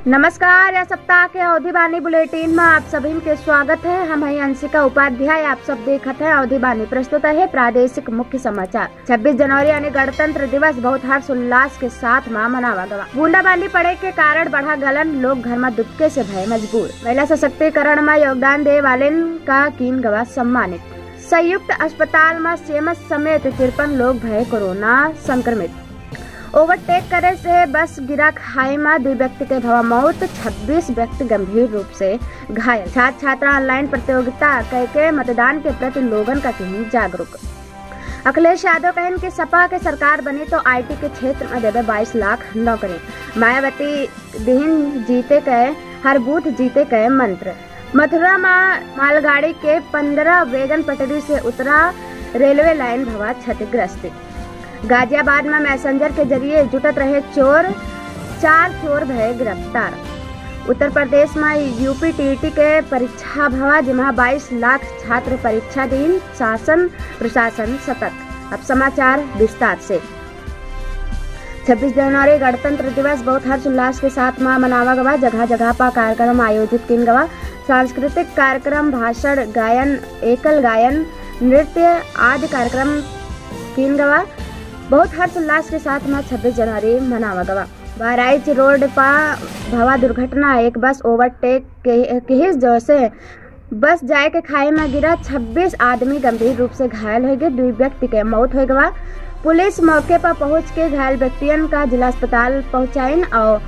नमस्कार। यह सप्ताह के अवधि बानी बुलेटिन में आप सभी के स्वागत है। हम हैं अंशिका उपाध्याय। आप सब देखते हैं अवधि बानी। प्रस्तुत है प्रादेशिक मुख्य समाचार। 26 जनवरी यानी गणतंत्र दिवस बहुत हर्ष उल्लास के साथ मनावा गवा। बूंदाबांदी पड़े के कारण बढ़ा गलन, लोग घर में दुबके से भय मजबूर। महिला सशक्तिकरण में योगदान दे वाले का कीन गवा सम्मानित। संयुक्त अस्पताल में सेमस समेत 53 लोग भय कोरोना संक्रमित। ओवरटेक करे से बस गिरा खाई में 2 व्यक्ति के भवा मौत, 26 व्यक्ति गंभीर रूप से घायल। छात्र छात्रा ऑनलाइन प्रतियोगिता करके मतदान के प्रति लोगन का कहीं जागरूक। अखिलेश यादव कहन कि सपा के सरकार बनी तो आईटी के क्षेत्र में देवे 22 लाख नौकरी। मायावती दिन जीते गए हर बूथ जीते गए मंत्र। मथुरा में मालगाड़ी के 15 वैगन पटरी से उतरा, रेलवे लाइन भवा क्षतिग्रस्त। गाजियाबाद में मैसेंजर के जरिए जुटत रहे चोर, 4 चोर भय गिरफ्तार। उत्तर प्रदेश में यूपी टीईटी के परीक्षा भवा, जिमा 22 लाख छात्र परीक्षा दिन, शासन प्रशासन सतर्क। अब समाचार विस्तार से। 26 जनवरी गणतंत्र दिवस बहुत हर्ष उल्लास के साथ मनावा गवा। जगह जगह पर कार्यक्रम आयोजित किन गवा। सांस्कृतिक कार्यक्रम, भाषण, गायन, एकल गायन, नृत्य आदि कार्यक्रम किन गवा। बहुत हर्ष उल्लास के साथ 26 जनवरी मनावा गवा। बहराइच रोड पर भवा दुर्घटना, एक बस ओवरटेक के जैसे बस जाए के खाई में गिरा, 26 आदमी गंभीर रूप से घायल हो गए, 2 व्यक्ति के मौत हो गवा। पुलिस मौके पर पहुंच के घायल व्यक्तियों का जिला अस्पताल पहुंचाइन और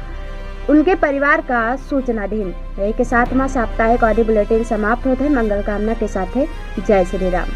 उनके परिवार का सूचना दीन। यही के साथ साप्ताहिक ऑडियो बुलेटिन समाप्त होते हैं। मंगल कामना के साथ है। जय श्री राम।